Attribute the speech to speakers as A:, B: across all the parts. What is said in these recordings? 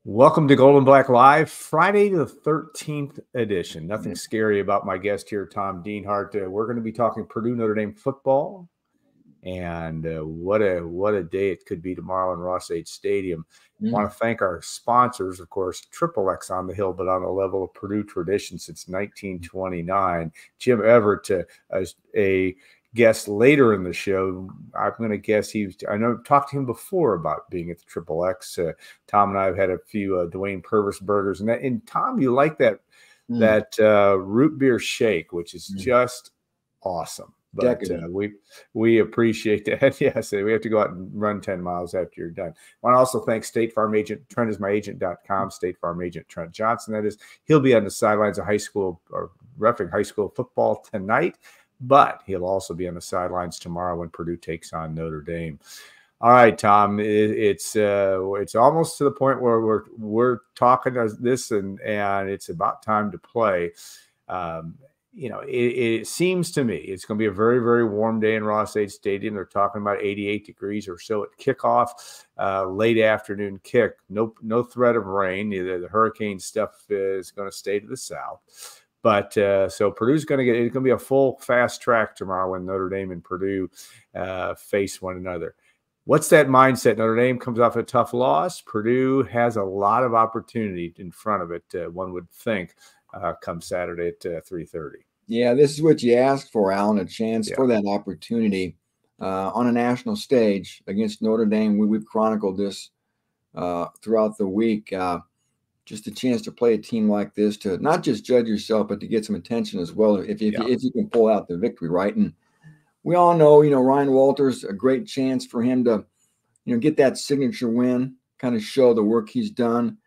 A: Welcome to Gold and Black Live, Friday the 13th edition. Nothing scary about my guest here, Tom Dienhart. We're going to be talking Purdue Notre Dame football, and what a day it could be tomorrow in Ross-Ade Stadium. Want to thank our sponsors, of course, Triple X on the Hill, but on the level of Purdue tradition since 1929. Jim Everett, a guest later in the show. I'm going to guess I know I've talked to him before about being at the Triple X. Tom and I have had a few Dwayne Purvis burgers, and Tom, you like that root beer shake, which is just awesome. But we appreciate that. Yes, we have to go out and run 10 miles after you're done. I want to also thank State Farm agent TrentIsMyAgent.com, State Farm agent Trent Johnson. That is, he'll be on the sidelines of high school or reffing high school football tonight, but he'll also be on the sidelines tomorrow when Purdue takes on Notre Dame. All right, Tom, it's almost to the point where we're talking this and it's about time to play. It seems to me it's going to be a very, very warm day in Ross-Ade Stadium. They're talking about 88 degrees or so at kickoff, late afternoon kick. No threat of rain. The hurricane stuff is going to stay to the south. But so Purdue's it's going to be a full fast track tomorrow when Notre Dame and Purdue face one another. What's that mindset? Notre Dame comes off a tough loss. Purdue has a lot of opportunity in front of it, one would think. Come Saturday at 3:30.
B: Yeah, this is what you asked for, Alan, a chance for that opportunity on a national stage against Notre Dame. We've chronicled this throughout the week. Just a chance to play a team like this, to not just judge yourself, but to get some attention as well if you can pull out the victory, right? And we all know, Ryan Walters, a great chance for him to, get that signature win, kind of show the work he's done.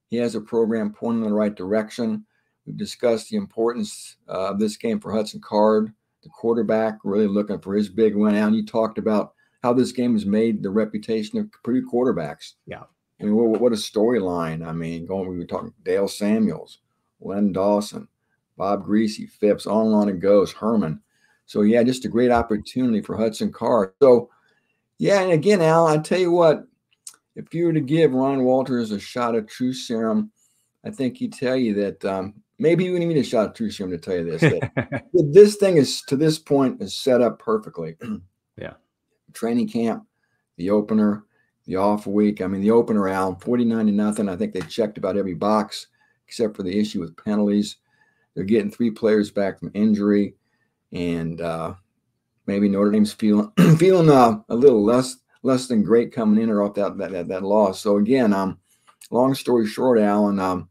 B: He has a program pointing in the right direction. We've discussed the importance of this game for Hudson Card, the quarterback, really looking for his big win. And you talked about how this game has made the reputation of Purdue quarterbacks.
A: Yeah.
B: I mean, what a storyline. I mean, we were talking Dale Samuels, Len Dawson, Bob Greasy, Phipps, on it goes, Herman. So, yeah, just a great opportunity for Hudson Card. So, yeah, and again, Al, I tell you what, if you were to give Ryan Walters a shot of True Serum, I think he'd tell you that maybe you wouldn't need a shot of True Serum to tell you this. That this thing is, to this point, is set up perfectly.
A: Yeah.
B: Training camp, the opener, the off week. I mean, the opener, Al, 49-0. I think they checked about every box except for the issue with penalties. They're getting 3 players back from injury, and maybe Notre Dame's feeling a little less than great coming in or off that loss. So again, long story short, Alan,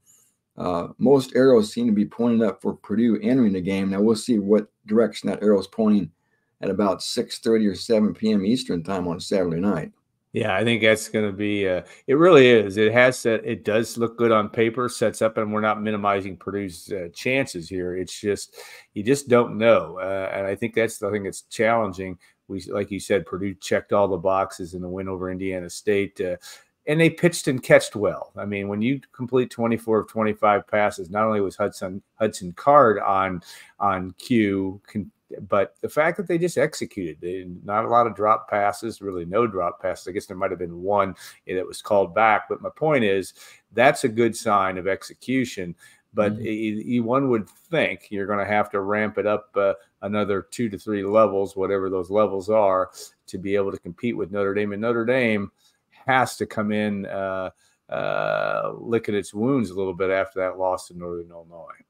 B: most arrows seem to be pointed up for Purdue entering the game. Now we'll see what direction that arrow is pointing at about 6:30 or 7 p.m. Eastern time on Saturday night.
A: Yeah, I think that's going to be it really is. It does look good on paper, sets up, and we're not minimizing Purdue's chances here. It's just, you just don't know. And I think that's the thing that's challenging. Like you said, Purdue checked all the boxes in the win over Indiana State. And they pitched and catched well. I mean, when you complete 24 of 25 passes, not only was Hudson Card on cue, but the fact that they just executed, not a lot of drop passes, really no drop passes. I guess there might have been one that was called back. But my point is, that's a good sign of execution. But one would think you're going to have to ramp it up another 2 to 3 levels, whatever those levels are, to be able to compete with Notre Dame. And Notre Dame has to come in licking its wounds a little bit after that loss to Northern Illinois.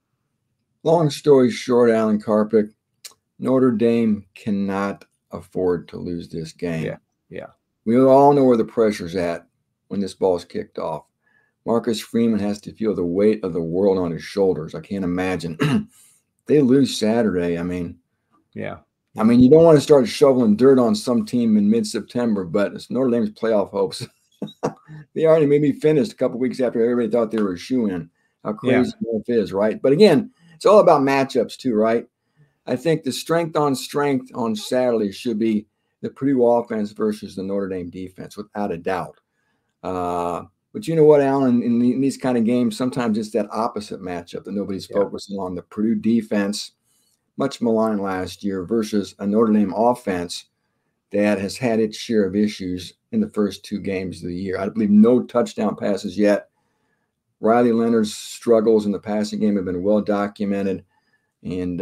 B: Long story short, Alan Karpick, Notre Dame cannot afford to lose this game.
A: Yeah. We
B: all know where the pressure's at when this ball's kicked off. Marcus Freeman has to feel the weight of the world on his shoulders. I can't imagine. They lose Saturday. I mean,
A: yeah.
B: I mean, you don't want to start shoveling dirt on some team in mid-September, but it's Notre Dame's playoff hopes. They already maybe finished a couple weeks after everybody thought they were a shoo-in. How crazy life is, right? But again, it's all about matchups too, right? I think the strength on Saturday should be the Purdue offense versus the Notre Dame defense, without a doubt. But you know what, Alan, in these kind of games, sometimes it's that opposite matchup that nobody's focusing on. The Purdue defense, much maligned last year, versus a Notre Dame offense that has had its share of issues in the first 2 games of the year. I believe no touchdown passes yet Riley Leonard's struggles in the passing game have been well documented, and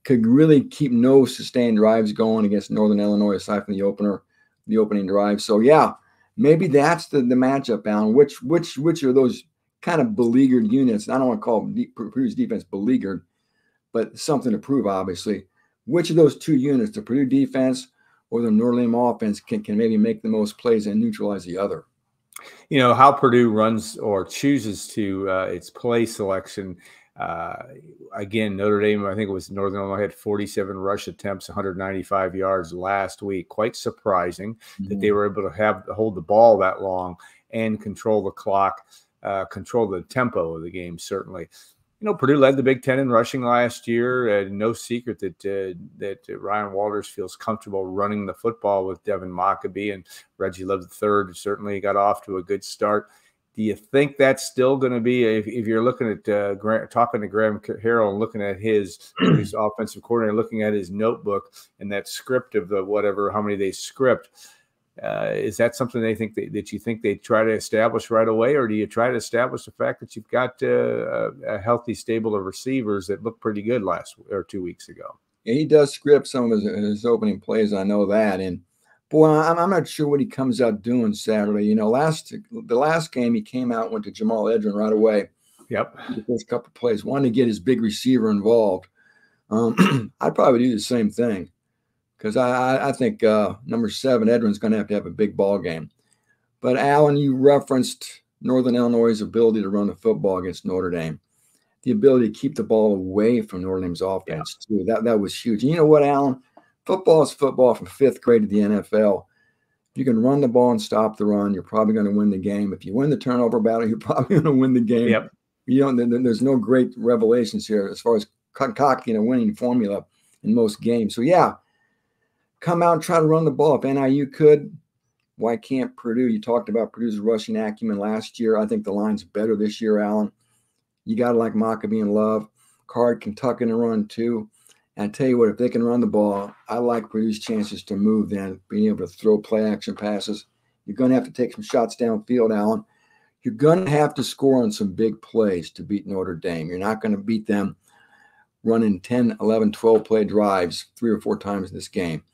B: could really keep no sustained drives going against Northern Illinois aside from the opening drive. So yeah, maybe that's the matchup, Alan. Which are those kind of beleaguered units? I don't want to call Purdue's defense beleaguered, but something to prove, obviously. Which of those two units, the Purdue defense or the Notre Dame offense, can maybe make the most plays and neutralize the other?
A: You know, how Purdue runs or chooses to its play selection. Again, Notre Dame, I think it was Northern Illinois, had 47 rush attempts, 195 yards last week. Quite surprising that they were able to hold the ball that long and control the clock, control the tempo of the game, certainly. You know, Purdue led the Big Ten in rushing last year. No secret that Ryan Walters feels comfortable running the football with Devin Mockabee, and Reggie Love III certainly got off to a good start. Do you think that's still going to be, if you're looking at talking to Graham Harrell and looking at his offensive coordinator, looking at his notebook and that script of the whatever, how many they script, is that something they think that you think they try to establish right away, or do you try to establish the fact that you've got a healthy stable of receivers that looked pretty good last or 2 weeks ago?
B: Yeah, he does script some of his opening plays. I know that, and boy, I'm not sure what he comes out doing Saturday. You know, the last game he came out, went to Jamal Edrin right away.
A: Yep,
B: the first couple of plays, wanted to get his big receiver involved. I'd probably do the same thing. Because I think number 7, Edrin's going to have a big ball game. But, Alan, you referenced Northern Illinois' ability to run the football against Notre Dame. The ability to keep the ball away from Notre Dame's offense, too. That was huge. And you know what, Alan? Football is football from 5th grade to the NFL. If you can run the ball and stop the run, you're probably going to win the game. If you win the turnover battle, you're probably going to win the game.
A: Yep.
B: There's no great revelations here as far as concocting a winning formula in most games. So, yeah. Come out and try to run the ball. If NIU could, why can't Purdue? You talked about Purdue's rushing acumen last year. I think the line's better this year, Alan. You got to like Mockabee and Love. Card can tuck in and run too. And I tell you what, if they can run the ball, I like Purdue's chances to move then, being able to throw play action passes. You're going to have to take some shots downfield, Alan. You're going to have to score on some big plays to beat Notre Dame. You're not going to beat them running 10, 11, 12 play drives 3 or 4 times in this game.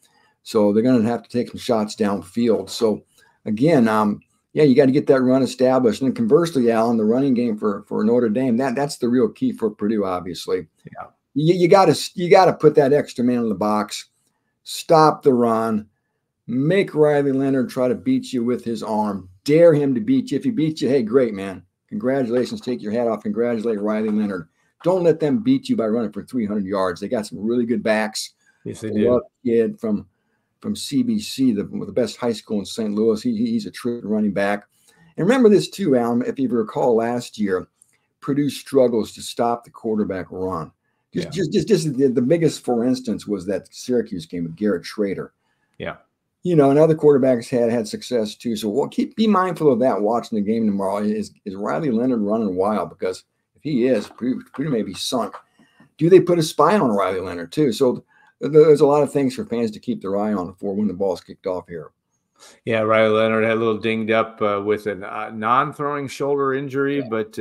B: So they're going to have to take some shots downfield. So, again, you got to get that run established. And conversely, Alan, the running game for Notre Dame, that's the real key for Purdue, obviously.
A: Yeah.
B: You got to put that extra man in the box, stop the run, make Riley Leonard try to beat you with his arm, dare him to beat you. If he beats you, hey, great, man. Congratulations. Take your hat off. Congratulate Riley Leonard. Don't let them beat you by running for 300 yards. They got some really good backs.
A: Yes, they do.
B: Kid from CBC, the best high school in St. Louis. He's a true running back. And remember this too, Alan, if you recall last year, Purdue struggles to stop the quarterback run. Just the biggest, for instance, was that Syracuse game with Garrett Schrader.
A: Yeah.
B: You know, and other quarterbacks had success too. So be mindful of that watching the game tomorrow. Is Riley Leonard running wild? Because if he is, Purdue may be sunk. Do they put a spy on Riley Leonard too? So there's a lot of things for fans to keep their eye on for when the ball's kicked off here.
A: Yeah, Riley Leonard had a little dinged up with a non-throwing shoulder injury, but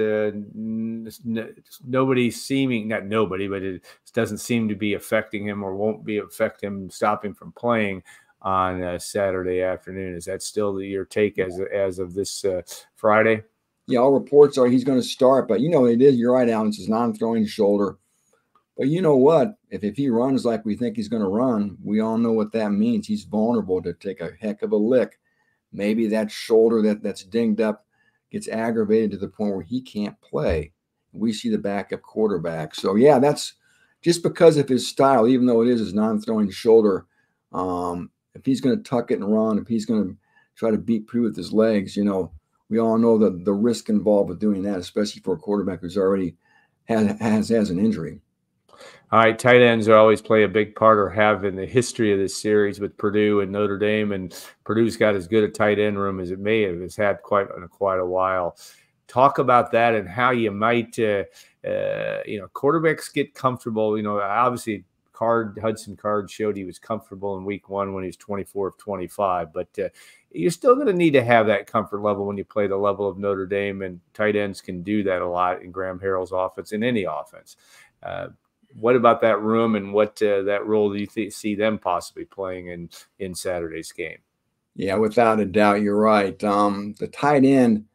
A: nobody seeming, not nobody, but it doesn't seem to be affecting him or won't be affect him, stop him from playing on Saturday afternoon. Is that still your take as of this Friday?
B: Yeah, all reports are he's going to start, but you know it is. You're right, Alan. It's his non-throwing shoulder. But you know what? If he runs like we think he's going to run, we all know what that means. He's vulnerable to take a heck of a lick. Maybe that shoulder that's dinged up gets aggravated to the point where he can't play. We see the backup quarterback. So, yeah, that's just because of his style, even though it is his non-throwing shoulder. If he's going to tuck it and run, if he's going to try to beat Purdue with his legs, you know, we all know the risk involved with doing that, especially for a quarterback who's already has an injury.
A: All right, tight ends always play a big part or have in the history of this series with Purdue and Notre Dame, and Purdue's got as good a tight end room as it may have had quite a while. Talk about that and how you might, quarterbacks get comfortable. You know, obviously Hudson Card showed he was comfortable in week 1 when he was 24 of 25. But you're still going to need to have that comfort level when you play the level of Notre Dame, and tight ends can do that a lot in Graham Harrell's offense, in any offense. What about that room, and what that role do you see them possibly playing in Saturday's game?
B: Yeah, without a doubt, you're right. The tight end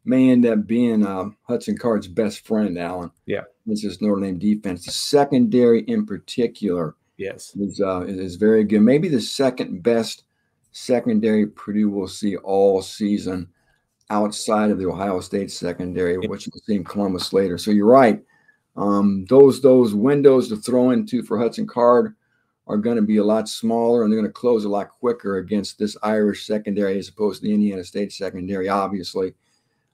B: may end up being Hudson Card's best friend, Alan.
A: Yeah.
B: This is Notre Dame defense. The secondary in particular is very good. Maybe the second best secondary Purdue will see all season outside of the Ohio State secondary, which we'll see in Columbus later. So you're right. Those windows to throw into for Hudson Card are going to be a lot smaller, and they're going to close a lot quicker against this Irish secondary as opposed to the Indiana State secondary, obviously.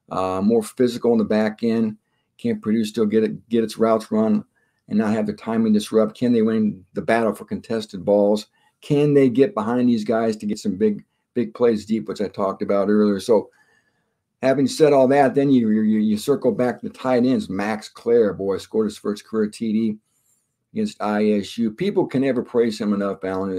B: More physical in the back end. Can Purdue still get its routes run and not have the timing disrupt? Can they win the battle for contested balls? Can they get behind these guys to get some big plays deep, which I talked about earlier? So having said all that, then you circle back to the tight ends. Max Clare, boy, scored his first career TD against ISU. People can never praise him enough, Alan.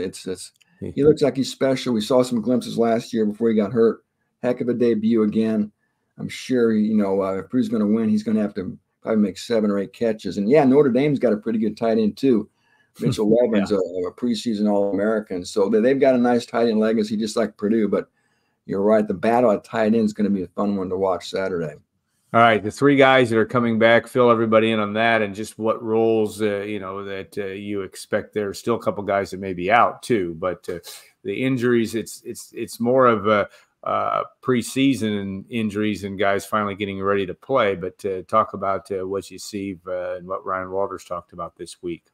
B: He looks like he's special. We saw some glimpses last year before he got hurt. Heck of a debut again. I'm sure, if Purdue's going to win, he's going to have to probably make 7 or 8 catches. And, yeah, Notre Dame's got a pretty good tight end too. Mitchell Levin's a preseason All-American. So they've got a nice tight end legacy just like Purdue. But you're right, the battle at tight end is going to be a fun one to watch Saturday.
A: All right, the 3 guys that are coming back, fill everybody in on that, and just what roles, that you expect. There's still a couple guys that may be out too, but the injuries, it's more of a preseason injuries and guys finally getting ready to play. But talk about what you see and what Ryan Walters talked about this week.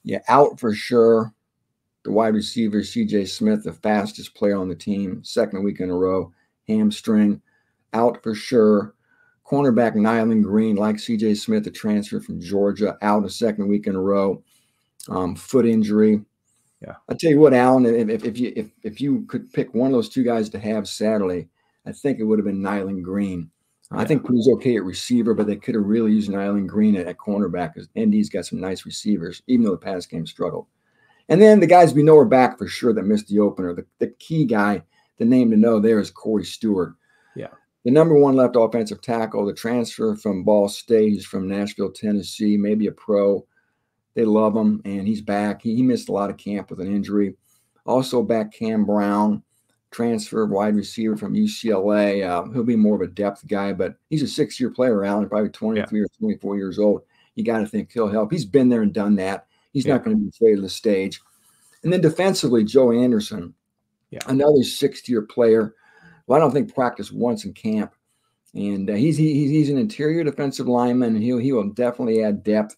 B: Yeah, out for sure. The wide receiver, C.J. Smith, the fastest player on the team, 2nd week in a row, hamstring, out for sure. Cornerback Nyland Green, like C.J. Smith, a transfer from Georgia, out a 2nd week in a row. Foot injury.
A: Yeah,
B: I'll tell you what, Alan. If you could pick one of those 2 guys to have Saturday, I think it would have been Nyland Green. I think Purdue's okay at receiver, but they could have really used Nyland Green at cornerback because ND's got some nice receivers, even though the pass game struggled. And then the guys we know are back for sure that missed the opener. The key guy, the name to know there is Corey Stewart.
A: Yeah.
B: The #1 left offensive tackle, the transfer from Ball State. He's from Nashville, Tennessee, maybe a pro. They love him, and he's back. He missed a lot of camp with an injury. Also back Cam Brown, transfer wide receiver from UCLA. He'll be more of a depth guy, but he's a 6-year player, Alan, probably 23 or 24 years old. You got to think he'll help. He's been there and done that. He's not going to be afraid of the stage. And then defensively, Joe Anderson, another 6th-year player. Well, I don't think practiced once in camp. And he's an interior defensive lineman, and he will definitely add depth.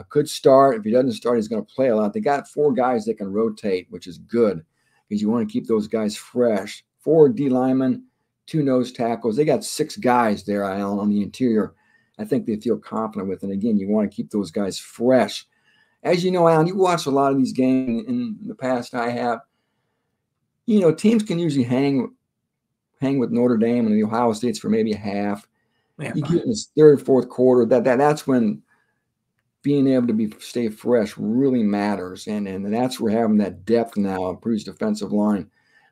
B: Could start. If he doesn't start, he's going to play a lot. They got 4 guys that can rotate, which is good because you want to keep those guys fresh. 4 D linemen, 2 nose tackles. They got 6 guys there, Alan, on the interior. I think they feel confident with. And again, you want to keep those guys fresh. As you know, Alan, you watched a lot of these games in the past. I have. Teams can usually hang with Notre Dame and the Ohio States for maybe a half. You get in the 3rd, 4th quarter. That's when being able to stay fresh really matters, and that's where having that depth now, Purdue's defensive line,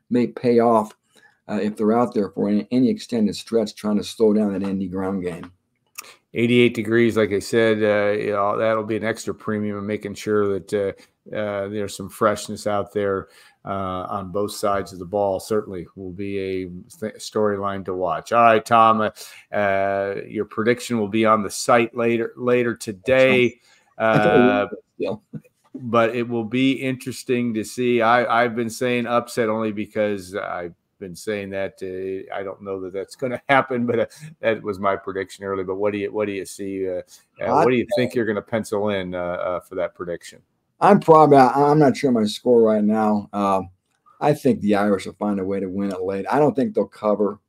B: may pay off if they're out there for any extended stretch trying to slow down that ND ground game.
A: 88 degrees, like I said, that'll be an extra premium in making sure that there's some freshness out there on both sides of the ball. Certainly will be a storyline to watch. All right, Tom, your prediction will be on the site later today. But it will be interesting to see. I've been saying upset only because I've been saying that I don't know that that's going to happen, but that was my prediction early. But what do you see? What do you think you're going to pencil in for that prediction?
B: I'm not sure my score right now. I think the Irish will find a way to win it late. I don't think they'll cover.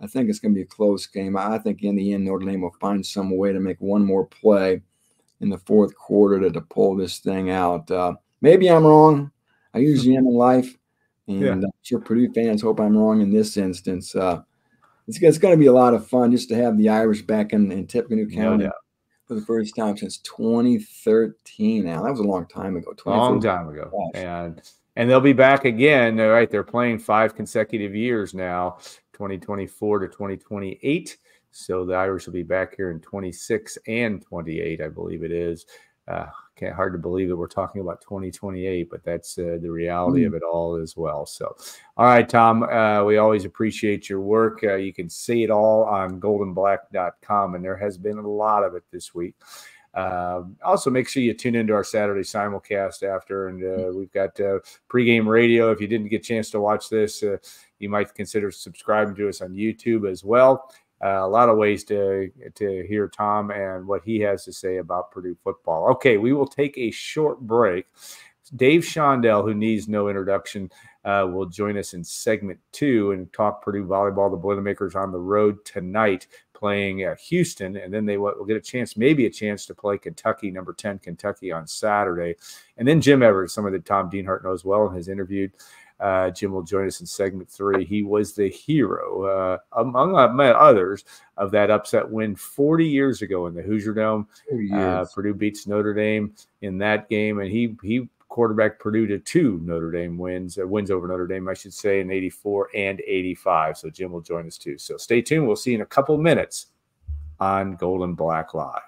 B: I think it's going to be a close game. I think in the end, Notre Dame will find some way to make one more play in the 4th quarter to pull this thing out. Maybe I'm wrong. I usually am in life. And I'm sure Purdue fans hope I'm wrong in this instance. It's going to be a lot of fun just to have the Irish back in Tippecanoe County. for the first time since 2013. Now that was a long time ago.
A: Long time ago. Gosh. And they'll be back again. Right, they're playing 5 consecutive years now, 2024 to 2028. So the Irish will be back here in 26 and 28, I believe it is. Hard to believe that we're talking about 2028, but that's the reality of it all as well. So, all right, Tom, we always appreciate your work. You can see it all on goldenblack.com, and there has been a lot of it this week. Also, make sure you tune into our Saturday simulcast after, and we've got pregame radio. If you didn't get a chance to watch this, you might consider subscribing to us on YouTube as well. A lot of ways to hear Tom and what he has to say about Purdue football. Okay, we will take a short break. Dave Shondell, who needs no introduction, will join us in segment 2 and talk Purdue volleyball. The Boilermakers on the road tonight playing Houston, and then they will get maybe a chance to play Kentucky, number 10 Kentucky, on Saturday. And then Jim Everett, somebody that Tom Dienhart knows well and has interviewed. Jim will join us in segment 3. He was the hero, among others, of that upset win 40 years ago in the Hoosier Dome. Purdue beats Notre Dame in that game, and he quarterbacked Purdue to 2 Notre Dame wins over Notre Dame, I should say, in 84 and 85. So Jim will join us too. So stay tuned. We'll see you in a couple minutes on Golden Black Live.